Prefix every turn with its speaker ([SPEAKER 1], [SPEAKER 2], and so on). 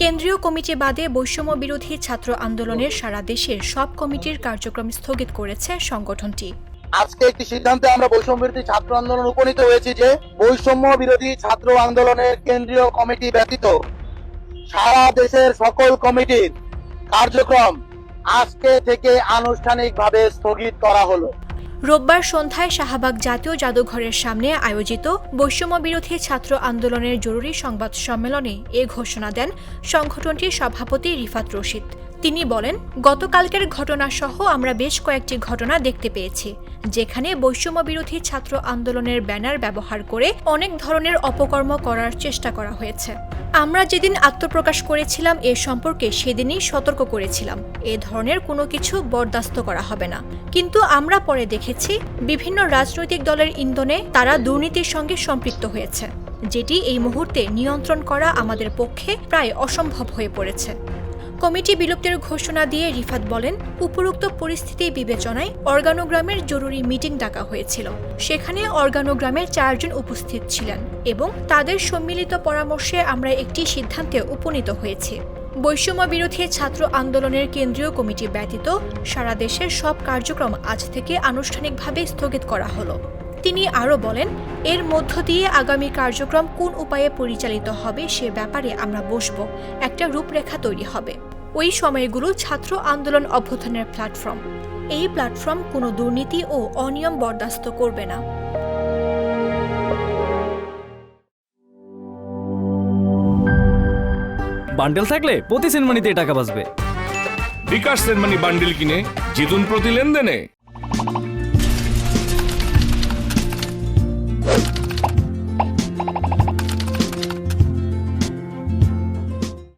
[SPEAKER 1] কেন্দ্রীয় কমিটি বাদে বৈষম্য বিরোধী ছাত্র আন্দোলনের সারা দেশের সব কমিটির কার্যক্রম স্থগিত করেছে সংগঠনটি।
[SPEAKER 2] আজকে একটি সিদ্ধান্তে আমরা বৈষম্য বিরোধী ছাত্র আন্দোলন উপনীত হয়েছি যে বৈষম্য বিরোধী ছাত্র আন্দোলনের কেন্দ্রীয় কমিটি ব্যতীত সারা দেশের সকল কমিটির কার্যক্রম আজকে থেকে আনুষ্ঠানিকভাবে স্থগিত করা হলো।
[SPEAKER 1] রোববার সন্ধ্যায় শাহবাগ জাতীয় জাদুঘরের সামনে আয়োজিত বৈষম্য বিরোধী ছাত্র আন্দোলনের জরুরি সংবাদ সম্মেলনে এ ঘোষণা দেন সংগঠনটির সভাপতি রিফাত রশিদ। তিনি বলেন, গতকালকের ঘটনা সহ আমরা বেশ কয়েকটি ঘটনা দেখতে পেয়েছি, যেখানে বৈষম্য বিরোধী ছাত্র আন্দোলনের ব্যানার ব্যবহার করে অনেক ধরনের অপকর্ম করার চেষ্টা করা হয়েছে। আমরা যেদিন আত্মপ্রকাশ করেছিলাম এ সম্পর্কে সেদিনই সতর্ক করেছিলাম, এ ধরনের কোনো কিছু বরদাস্ত করা হবে না। কিন্তু আমরা পরে দেখেছি বিভিন্ন রাজনৈতিক দলের ইন্ধনে তারা দুর্নীতির সঙ্গে সম্পৃক্ত হয়েছে, যেটি এই মুহূর্তে নিয়ন্ত্রণ করা আমাদের পক্ষে প্রায় অসম্ভব হয়ে পড়েছে। কমিটি বিলুপ্তির ঘোষণা দিয়ে রিফাত বলেন, উপরোক্ত পরিস্থিতি বিবেচনায় অর্গানোগ্রামের জরুরি মিটিং ডাকা হয়েছিল। সেখানে অর্গানোগ্রামের 4 জন উপস্থিত ছিলেন এবং তাদের সম্মিলিত পরামর্শে আমরা একটি সিদ্ধান্তে উপনীত হয়েছি। বৈষম্য বিরোধী ছাত্র আন্দোলনের কেন্দ্রীয় কমিটি ব্যতীত সারা দেশের সব কার্যক্রম আজ থেকে আনুষ্ঠানিকভাবে স্থগিত করা হলো। তিনি আরও বলেন, এর মধ্য দিয়ে আগামী কার্যক্রম কোন উপায়ে পরিচালিত হবে সে ব্যাপারে আমরা বসব, একটা রূপরেখা তৈরি হবে। ওই সময়গুলো ছাত্র আন্দোলন অভ্যুত্থানের প্ল্যাটফর্ম। এই প্ল্যাটফর্ম কোনো দুর্নীতি ও অনিয়ম বরদাস্ত করবে না।
[SPEAKER 3] বান্ডেল থাকলে প্রতি সেনমানিতে টাকা বাঁচবে।
[SPEAKER 4] বিকাশ সেনমানি বান্ডেল কিনে জিতুন প্রতি লেনদেনে।